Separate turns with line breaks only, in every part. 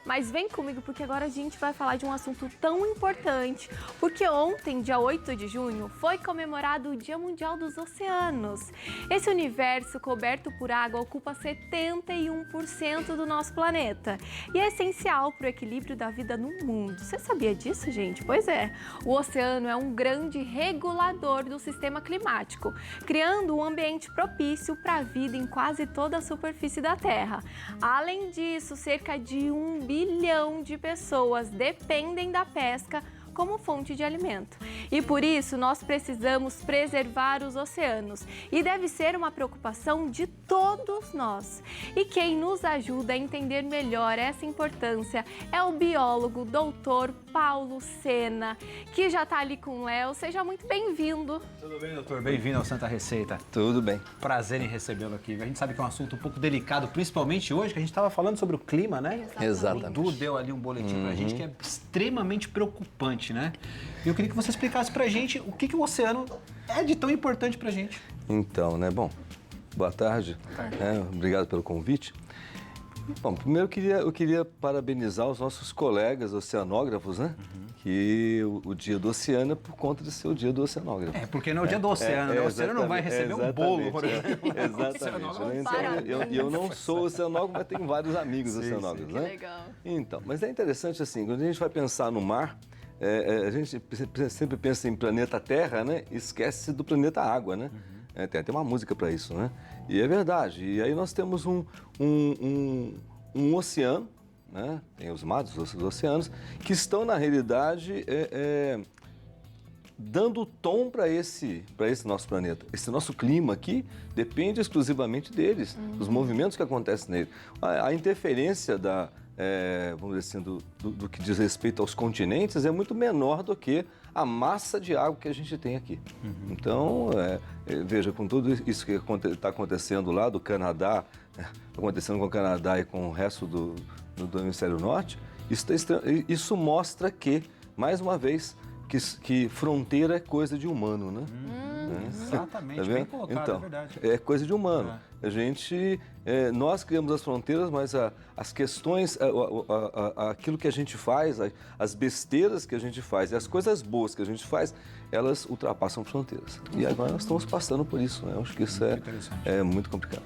Mas vem comigo porque agora a gente vai falar de um assunto tão importante. Porque ontem, dia 8 de junho, foi comemorado o Dia Mundial dos Oceanos. Esse universo coberto por água ocupa 71% do nosso planeta e é essencial para o equilíbrio da vida no mundo. Você sabia disso, gente? Pois é. O oceano é um grande regulador do sistema climático, criando um ambiente propício para a vida em quase toda a superfície da Terra. Além disso, cerca de 1 bilhão de pessoas dependem da pesca como fonte de alimento. E por isso nós precisamos preservar os oceanos e deve ser uma preocupação de todos nós. E quem nos ajuda a entender melhor essa importância é o biólogo doutor Paulo Sena, que já está ali com o Léo. Seja muito bem-vindo.
Tudo bem, doutor? Bem-vindo ao Santa Receita.
Tudo bem.
Prazer em recebê-lo aqui. A gente sabe que é um assunto um pouco delicado, principalmente hoje, que a gente estava falando sobre o clima, né?
Exatamente.
O Du deu ali um boletim pra gente que é extremamente preocupante, né? E eu queria que você explicasse pra gente o que o oceano é de tão importante pra gente.
Então, né? Bom, boa tarde. Obrigado pelo convite. Bom, primeiro eu queria parabenizar os nossos colegas oceanógrafos, né? Que o Dia do Oceano é por conta de ser o Dia do Oceanógrafo.
É, porque não é o Dia do Oceano, né? O oceano não vai receber um bolo, por exemplo.
Exatamente. Então, eu não sou oceanógrafo, mas tenho vários amigos oceanógrafos, né?
Que legal.
Então, mas é interessante assim, quando a gente vai pensar no mar, a gente sempre pensa em planeta Terra, né? Esquece do planeta Água, né? Tem até uma música para isso, né? E é verdade. E aí nós temos um oceano, né? Tem os mares, os oceanos, que estão, na realidade, dando o tom para esse nosso planeta. Esse nosso clima aqui depende exclusivamente deles, dos movimentos que acontecem nele. A interferência vamos dizer assim, do que diz respeito aos continentes é muito menor do que a massa de água que a gente tem aqui. Então, veja, com tudo isso que está acontecendo lá do Canadá, acontecendo com o Canadá e com o resto do hemisfério norte, isso mostra que, mais uma vez, que fronteira é coisa de humano, né?
Exatamente,
Tá
bem
vendo?
colocado,
Então,
é verdade.
é coisa de humano. Nós criamos as fronteiras, mas as questões, aquilo que a gente faz, as besteiras que a gente faz e as coisas boas que a gente faz, elas ultrapassam fronteiras. E agora nós estamos passando por isso, né? Eu acho que isso é muito complicado.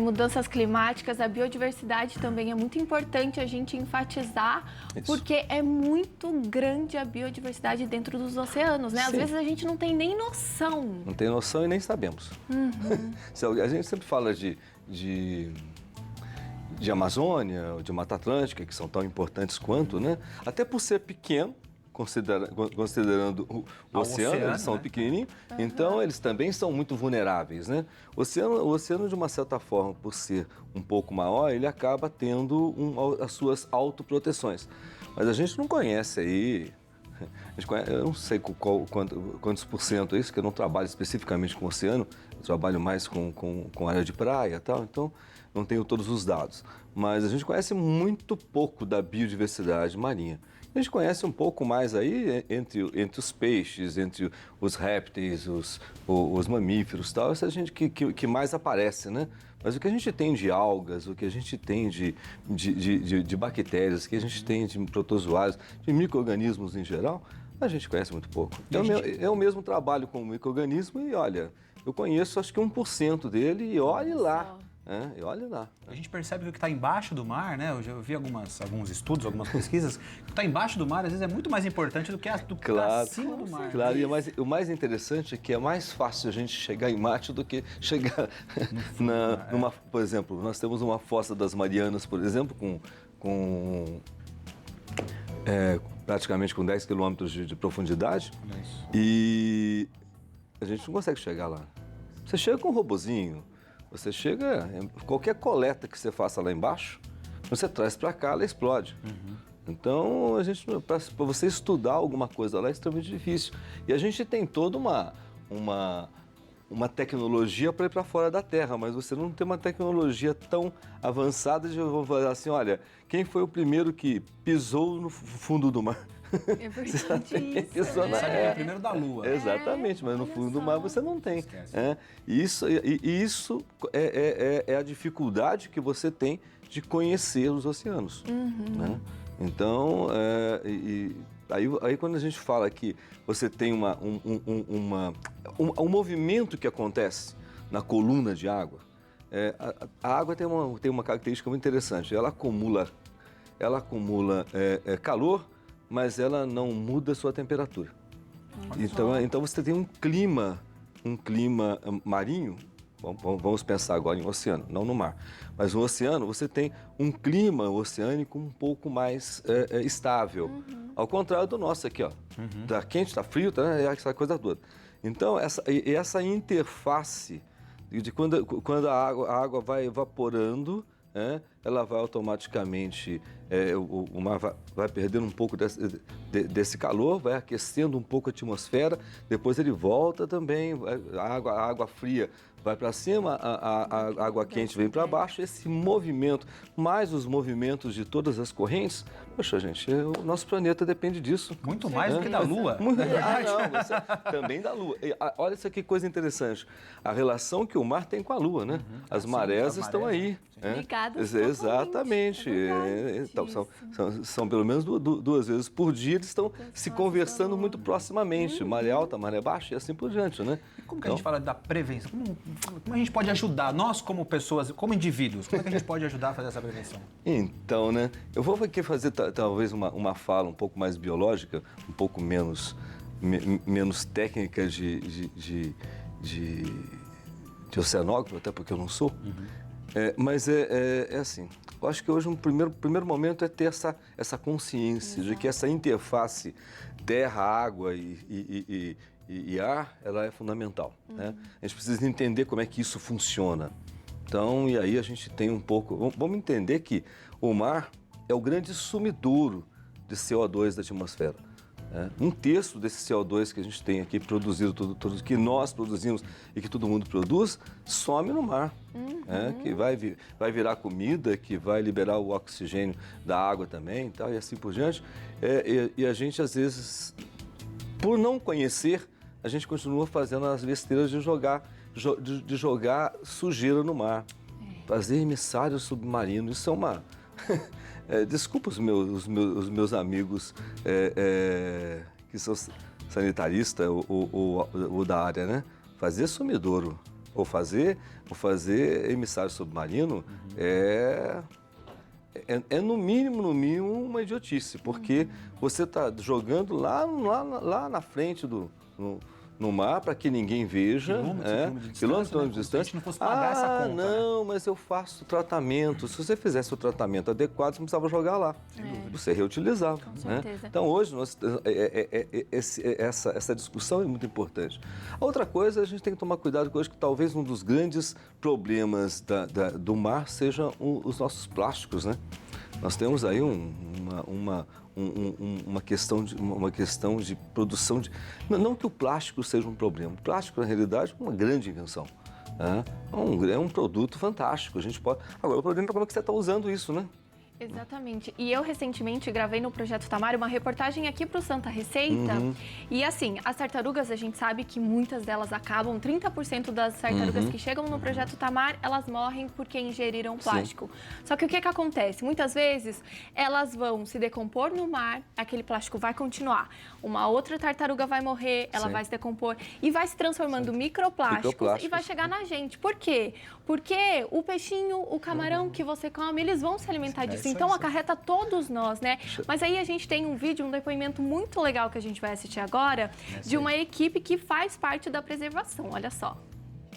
Mudanças climáticas, a biodiversidade também é muito importante a gente enfatizar, porque é muito grande a biodiversidade dentro dos oceanos, né? Às vezes a gente não tem nem noção.
Não tem noção e nem sabemos. A gente sempre fala de Amazônia, de Mata Atlântica, que são tão importantes quanto, né? Até por ser pequeno, considerando o oceano, eles são, né, pequenininhos, então eles também são muito vulneráveis, né? O oceano, de uma certa forma, por ser um pouco maior, ele acaba tendo as suas autoproteções. Mas a gente não conhece aí, eu não sei quantos por cento é isso, que eu não trabalho especificamente com o oceano, eu trabalho mais com área de praia e tal, então não tenho todos os dados. Mas a gente conhece muito pouco da biodiversidade marinha. A gente conhece um pouco mais aí entre os peixes, entre os répteis, os mamíferos e tal, essa gente que mais aparece, né? Mas o que a gente tem de algas, o que a gente tem de bactérias, o que a gente tem de protozoários, de micro-organismos em geral, a gente conhece muito pouco. Eu mesmo trabalho com micro-organismo e olha, eu conheço acho que 1% dele e olhe lá. E olha lá.
A gente percebe que o que está embaixo do mar, né? Eu já vi alguns estudos, algumas pesquisas, o que está embaixo do mar às vezes é muito mais importante do que o que está acima do mar.
Claro, e o mais interessante é que é mais fácil a gente chegar em Marte do que chegar por exemplo, nós temos uma fossa das Marianas, por exemplo, praticamente com 10 quilômetros de profundidade, e a gente não consegue chegar lá. Você chega com um robozinho, você chega, qualquer coleta que você faça lá embaixo, você traz para cá, ela explode. Então, para você estudar alguma coisa lá é extremamente difícil. E a gente tem toda uma tecnologia para ir para fora da Terra, mas você não tem uma tecnologia tão avançada de falar assim, olha, quem foi o primeiro que pisou no fundo do mar?
É verdade isso,
Sabe que é o primeiro da Lua.
Exatamente, mas no fundo do mar você não tem. Isso é a dificuldade que você tem de conhecer os oceanos. Né? Então, aí quando a gente fala que você tem um movimento que acontece na coluna de água, a água tem uma característica muito interessante. Ela acumula calor, mas ela não muda a sua temperatura. Então você tem um clima marinho. Vamos pensar agora em oceano, não no mar. Mas no oceano você tem um clima oceânico um pouco mais estável. Ao contrário do nosso aqui, ó. Tá quente, tá frio, tá, essa coisa toda. Então, essa interface de quando a água vai evaporando, ela vai automaticamente, o mar vai perdendo um pouco desse calor, vai aquecendo um pouco a atmosfera, depois ele volta também, a água fria vai para cima, a água quente vem para baixo. Esse movimento, mais os movimentos de todas as correntes, poxa, gente, o nosso planeta depende disso.
Muito mais do que da Lua.
Também da Lua. Olha isso aqui, coisa interessante. A relação que o mar tem com a Lua, né? As marés estão aí.
Ligadas
Exatamente. Então, são pelo menos 2 vezes por dia, eles estão se conversando muito proximamente. Maré alta, maré baixa e assim por diante, né?
E como que a gente fala da prevenção? Como a gente pode ajudar, nós como pessoas, como indivíduos, como é que a gente pode ajudar a fazer essa prevenção? Então,
né? Eu vou aqui fazer talvez uma fala um pouco mais biológica, um pouco menos técnica de oceanógrafo, até porque eu não sou. Mas é assim, eu acho que hoje um primeiro momento é ter essa consciência de que essa interface terra, água e ar, ela é fundamental. Né? A gente precisa entender como é que isso funciona. Então, e aí a gente tem um pouco... Vamos entender que o mar é o grande sumidouro de CO2 da atmosfera. Um terço desse CO2 que a gente tem aqui produzido, tudo que nós produzimos e que todo mundo produz, some no mar. Que vai virar comida, que vai liberar o oxigênio da água também e assim por diante. E a gente, às vezes, por não conhecer, a gente continua fazendo as besteiras de jogar sujeira no mar. Fazer emissário submarino, isso é uma... desculpa os meus amigos que são sanitaristas ou da área, né? Fazer sumidouro ou fazer emissário submarino é no mínimo uma idiotice, porque você está jogando lá na frente no mar para que ninguém veja, quilômetros de distância. Se a gente não fosse pagar essa conta. Não, mas eu faço tratamento. Se você fizesse o tratamento adequado, você não precisava jogar lá. Você reutilizava.
Com certeza.
Então, hoje, essa discussão é muito importante. A outra coisa, a gente tem que tomar cuidado com hoje, que talvez um dos grandes problemas do mar sejam os nossos plásticos, né? Nós temos aí uma questão de produção de... Não que o plástico seja um problema. O plástico, na realidade, é uma grande invenção. É um produto fantástico. A gente pode... Agora, o problema é como é que você está usando isso, né?
Exatamente. E eu recentemente gravei no Projeto Tamar uma reportagem aqui para o Santa Receita. E assim, as tartarugas, a gente sabe que muitas delas acabam, 30% das tartarugas que chegam no Projeto Tamar, elas morrem porque ingeriram plástico. Só que o que acontece? Muitas vezes elas vão se decompor no mar, aquele plástico vai continuar. Uma outra tartaruga vai morrer, ela vai se decompor e vai se transformando em microplásticos e vai chegar na gente. Por quê? Porque o peixinho, o camarão que você come, eles vão se alimentar disso. Então, acarreta todos nós, né? Mas aí a gente tem um vídeo, um depoimento muito legal que a gente vai assistir agora, de uma equipe que faz parte da preservação. Olha só.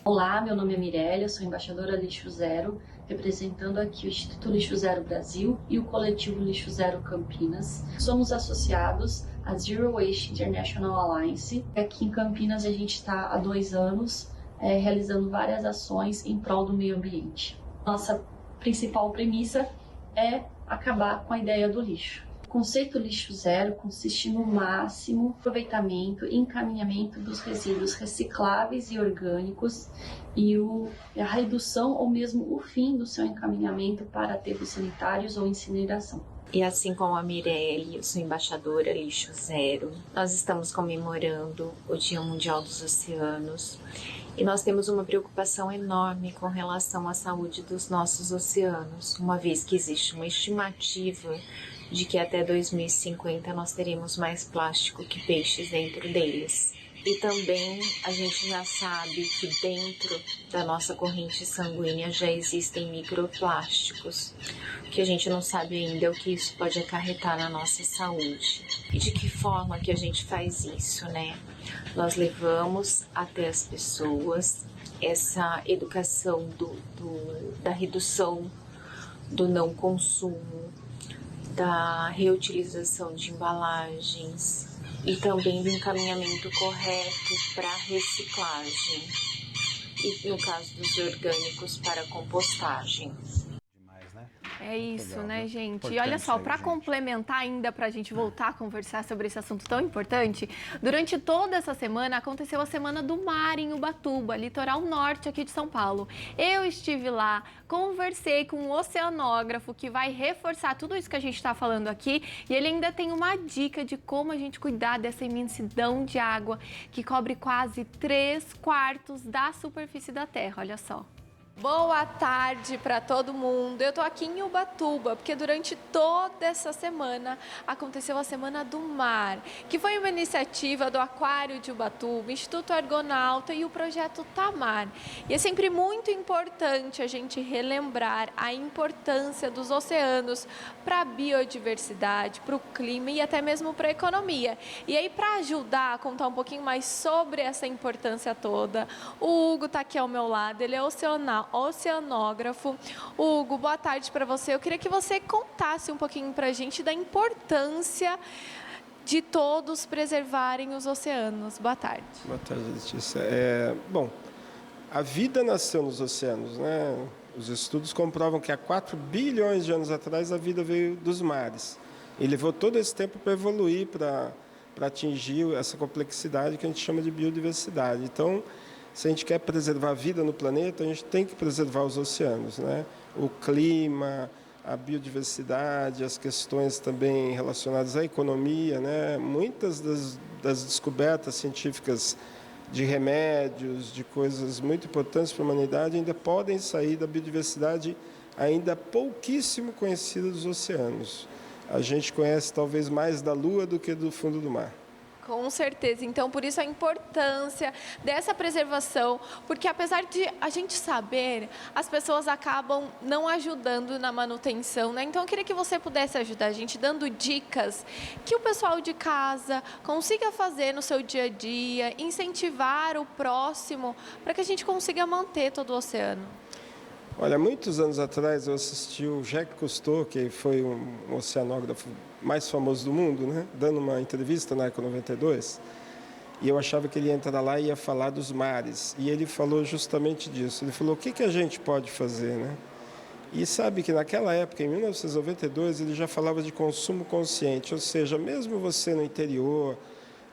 Olá, meu nome é Mirélia, sou embaixadora Lixo Zero, representando aqui o Instituto Lixo Zero Brasil e o coletivo Lixo Zero Campinas. Somos associados à Zero Waste International Alliance. Aqui em Campinas a gente está há 2 anos realizando várias ações em prol do meio ambiente. Nossa principal premissa é acabar com a ideia do lixo. O conceito lixo zero consiste no máximo aproveitamento e encaminhamento dos resíduos recicláveis e orgânicos e a redução ou mesmo o fim do seu encaminhamento para aterros sanitários ou incineração.
E assim como a Mirelle, eu sou embaixadora Lixo Zero, nós estamos comemorando o Dia Mundial dos Oceanos e nós temos uma preocupação enorme com relação à saúde dos nossos oceanos, uma vez que existe uma estimativa de que até 2050 nós teremos mais plástico que peixes dentro deles. E também a gente já sabe que dentro da nossa corrente sanguínea já existem microplásticos. O que a gente não sabe ainda é o que isso pode acarretar na nossa saúde. E de que forma que a gente faz isso, né? Nós levamos até as pessoas essa educação da redução do não consumo, da reutilização de embalagens e também do encaminhamento correto para reciclagem e, no caso dos orgânicos, para compostagem.
Demais, né?
É isso,
Legal,
né,
viu?
gente? E
Importante
olha só,
isso aí,
para
gente.
complementar ainda, para a gente voltar a conversar sobre esse assunto tão importante, durante toda essa semana aconteceu a Semana do Mar em Ubatuba, litoral norte aqui de São Paulo. Eu estive lá, conversei com um oceanógrafo que vai reforçar tudo isso que a gente está falando aqui e ele ainda tem uma dica de como a gente cuidar dessa imensidão de água que cobre quase 3/4 da superfície da Terra, olha só. Boa tarde para todo mundo. Eu tô aqui em Ubatuba porque durante toda essa semana aconteceu a Semana do Mar, que foi uma iniciativa do Aquário de Ubatuba, Instituto Argonauta e o Projeto Tamar. E é sempre muito importante a gente relembrar a importância dos oceanos para a biodiversidade, para o clima e até mesmo para a economia. E aí, para ajudar a contar um pouquinho mais sobre essa importância toda, o Hugo está aqui ao meu lado, ele é oceanógrafo. Hugo, boa tarde para você. Eu queria que você contasse um pouquinho para a gente da importância de todos preservarem os oceanos. Boa tarde.
Boa tarde, Letícia. Bom, a vida nasceu nos oceanos, né? Os estudos comprovam que há 4 bilhões de anos atrás a vida veio dos mares. E levou todo esse tempo para evoluir, para atingir essa complexidade que a gente chama de biodiversidade. Então, se a gente quer preservar a vida no planeta, a gente tem que preservar os oceanos, né? O clima, a biodiversidade, as questões também relacionadas à economia, né? Muitas das descobertas científicas de remédios, de coisas muito importantes para a humanidade, ainda podem sair da biodiversidade ainda pouquíssimo conhecida dos oceanos. A gente conhece talvez mais da Lua do que do fundo do mar.
Com certeza. Então, por isso a importância dessa preservação, porque apesar de a gente saber, as pessoas acabam não ajudando na manutenção, né? Então, eu queria que você pudesse ajudar a gente dando dicas que o pessoal de casa consiga fazer no seu dia a dia, incentivar o próximo, para que a gente consiga manter todo o oceano.
Olha, muitos anos atrás eu assisti o Jacques Cousteau, que foi um oceanógrafo mais famoso do mundo, né? Dando uma entrevista na Eco 92, e eu achava que ele ia entrar lá e ia falar dos mares. E ele falou justamente disso. Ele falou, o que a gente pode fazer, né? E sabe que naquela época, em 1992, ele já falava de consumo consciente, ou seja, mesmo você no interior,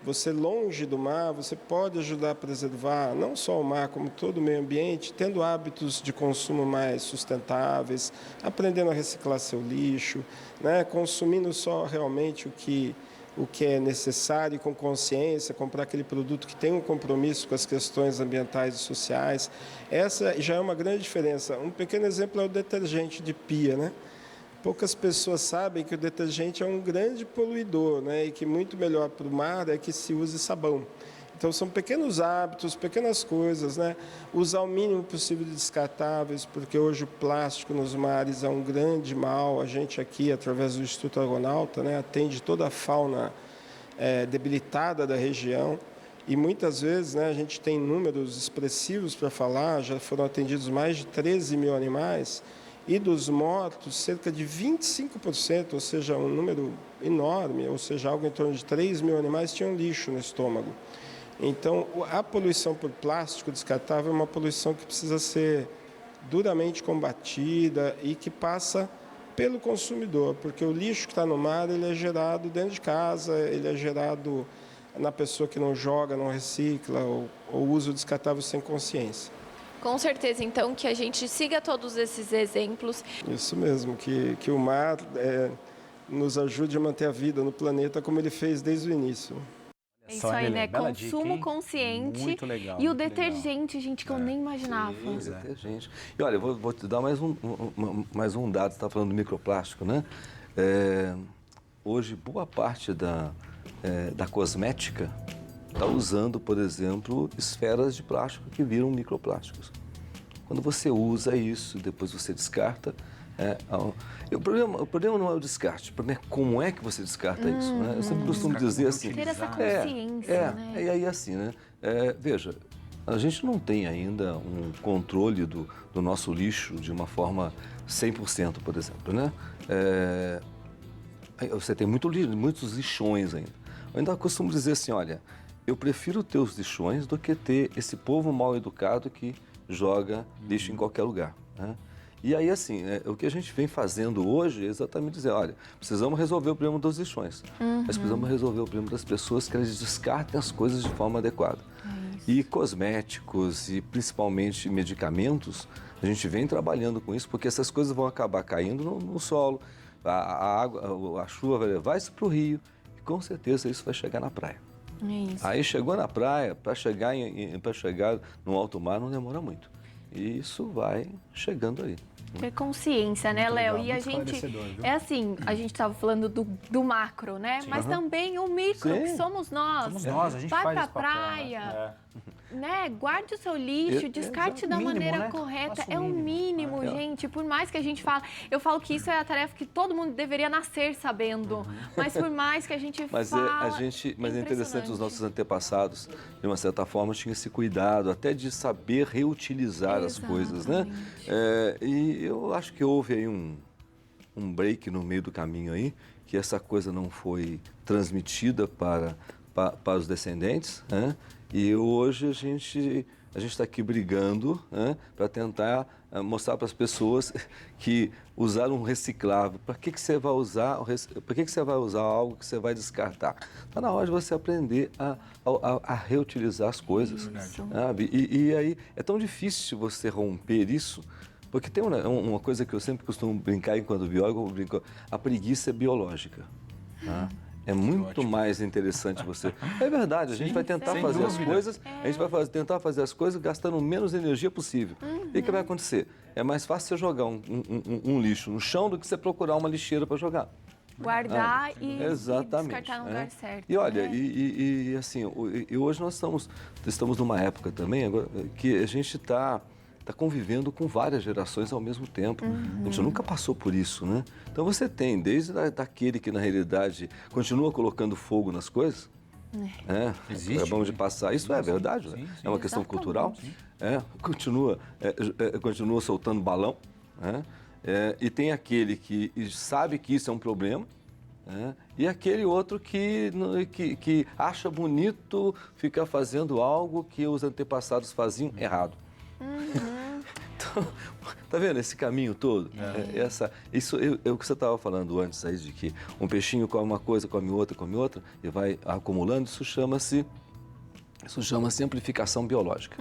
você longe do mar, você pode ajudar a preservar não só o mar, como todo o meio ambiente, tendo hábitos de consumo mais sustentáveis, aprendendo a reciclar seu lixo, né? Consumindo só realmente o que é necessário e com consciência, comprar aquele produto que tem um compromisso com as questões ambientais e sociais. Essa já é uma grande diferença. Um pequeno exemplo é o detergente de pia, né? Poucas pessoas sabem que o detergente é um grande poluidor, né? E que muito melhor para o mar é que se use sabão. Então, são pequenos hábitos, pequenas coisas, né? Usar o mínimo possível de descartáveis, porque hoje o plástico nos mares é um grande mal. A gente aqui, através do Instituto Argonauta, né, atende toda a fauna debilitada da região. E muitas vezes, né, a gente tem números expressivos para falar, já foram atendidos mais de 13 mil animais, e dos mortos, cerca de 25%, ou seja, um número enorme, ou seja, algo em torno de 3 mil animais tinham lixo no estômago. Então, a poluição por plástico descartável é uma poluição que precisa ser duramente combatida e que passa pelo consumidor, porque o lixo que está no mar, ele é gerado dentro de casa, ele é gerado na pessoa que não joga, não recicla ou usa o descartável sem consciência.
Com certeza, então, que a gente siga todos esses exemplos.
Isso mesmo, que o mar nos ajude a manter a vida no planeta como ele fez desde o início.
É isso aí, né?
Bela
Consumo
dica,
consciente.
Muito legal.
E o
muito legal.
detergente, gente, que eu nem imaginava.
Sim, detergente. E olha, eu vou te dar mais um dado. Você está falando do microplástico, né? hoje, boa parte da cosmética está usando, por exemplo, esferas de plástico que viram microplásticos. Quando você usa isso, depois você descarta. O problema não é o descarte, o problema é como é que você descarta isso. Né? Eu sempre costumo dizer assim...
Ter essa consciência, né?
E aí assim, né? Veja, a gente não tem ainda um controle do nosso lixo de uma forma 100%, por exemplo, né? Você tem muitos lixões ainda. Eu ainda costumo dizer assim, olha, eu prefiro ter os lixões do que ter esse povo mal educado que joga lixo em qualquer lugar, né? E aí, assim, o que a gente vem fazendo hoje é exatamente dizer, olha, precisamos resolver o problema dos lixões, mas precisamos resolver o problema das pessoas que elas descartem as coisas de forma adequada. E cosméticos e principalmente medicamentos, a gente vem trabalhando com isso, porque essas coisas vão acabar caindo no solo, a chuva vai levar isso para o rio e com certeza isso vai chegar na praia. Aí chegou na praia, para chegar no alto mar não demora muito. E isso vai chegando aí.
Ter consciência, né, Léo? E a gente, assim, a gente estava falando do macro, né? Sim. Mas também o micro, que somos nós.
Somos nós, a gente
vai
faz
pra
esse papel,
praia, né? Guarde o seu lixo, descarte da
mínimo,
maneira
né?
correta.
Faça
É o mínimo, gente. Por mais que a gente fale... Eu falo que isso é a tarefa que todo mundo deveria nascer sabendo. Mas por mais que a gente fala...
Mas é interessante, os nossos antepassados, de uma certa forma, tinham esse cuidado até de saber reutilizar as coisas, né? E eu acho que houve aí um break no meio do caminho aí, que essa coisa não foi transmitida para os descendentes, né? E hoje a gente está aqui brigando, né, para tentar mostrar para as pessoas que usar um reciclável, para que você vai usar algo que você vai descartar? Está na hora de você aprender a reutilizar as coisas, sabe? E aí é tão difícil você romper isso, porque tem uma coisa que eu sempre costumo brincar enquanto biólogo, eu brinco, a preguiça é biológica, tá? É muito mais interessante você... É verdade, a gente vai tentar fazer as coisas, a gente vai tentar fazer as coisas gastando menos energia possível. E o que vai acontecer? É mais fácil você jogar um lixo no chão do que você procurar uma lixeira para jogar.
Guardar e descartar no lugar certo.
E olha, assim, hoje nós estamos numa época também agora, que a gente está convivendo com várias gerações ao mesmo tempo. A gente nunca passou por isso, né? Então você tem, desde daquele que na realidade continua colocando fogo nas coisas, acabamos de passar, isso é verdade, né? É uma questão cultural, continua soltando balão, né? E tem aquele que sabe que isso é um problema, e aquele outro que acha bonito ficar fazendo algo que os antepassados faziam errado. Então, tá vendo esse caminho todo? Isso é o que você estava falando antes aí, de que um peixinho come uma coisa, come outra e vai acumulando. Isso chama-se amplificação biológica.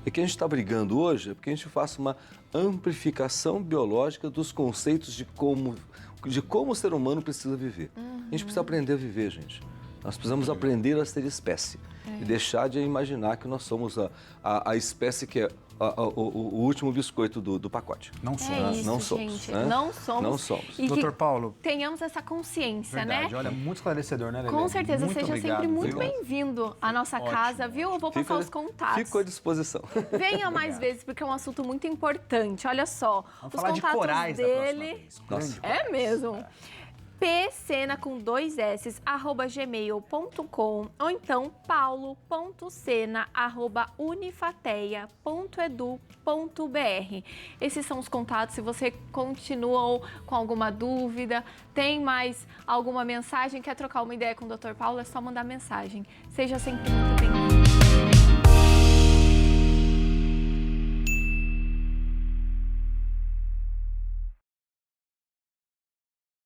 E o que a gente está brigando hoje é porque a gente faça uma amplificação biológica dos conceitos de como o ser humano precisa viver. A gente precisa aprender a viver, gente. Nós precisamos aprender a ser espécie e deixar de imaginar que nós somos a espécie que é o último biscoito do pacote.
Não somos.
Isso,
não somos.
Gente,
Né?
não somos.
Não somos.
E
Doutor Paulo.
Tenhamos essa consciência,
Verdade,
né?
olha, muito esclarecedor, né, Lelê?
Com certeza,
muito
seja
obrigado,
sempre muito
viu?
bem-vindo à nossa casa, viu? Eu vou passar os contatos.
Fico à disposição.
Venha mais vezes, porque é um assunto muito importante. Olha só,
Vamos
os
falar de
contatos
corais
dele.
da próxima vez.
É mesmo. pcena com 2 s @gmail.com ou então paulo.cena@unifateia.edu.br. Esses são os contatos. Se você continuou com alguma dúvida, tem mais alguma mensagem, quer trocar uma ideia com o Dr. Paulo, é só mandar mensagem. Seja sempre muito bem-vindo.